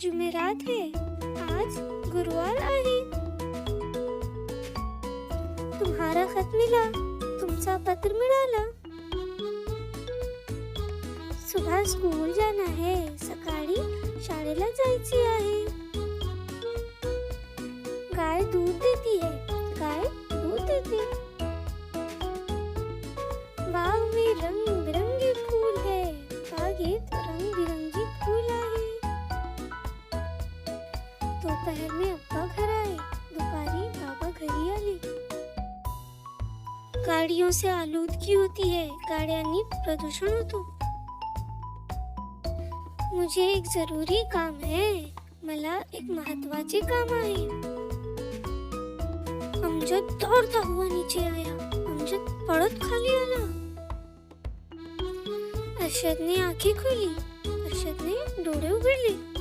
जुमेरात है, आज गुरुवार आहे. तुम्हारा खत मिला, तुमचा पत्र मिळाला. सुबह स्कूल जाना है, सकाळी शाळेला जायचे आहे. गाय दूध देती है, गाय दूध देती. बाग में रंग बिरंगे फूल है, बागेत रंग बिरंगी फूल आहे. दोपहर में अब्बा घर आए, दुपारी बाबा घरी आले. गाड़ियों से आलूदगी होती है, गाड्यांनी प्रदूषण होतो. मुझे एक जरूरी काम है, मला एक महत्वाचे काम आहे. अमजद दौड़ता हुआ नीचे आया, अमजद पड़त खाली आला. अरशद ने आंखें खोली, अरशद ने डोळे उघडले.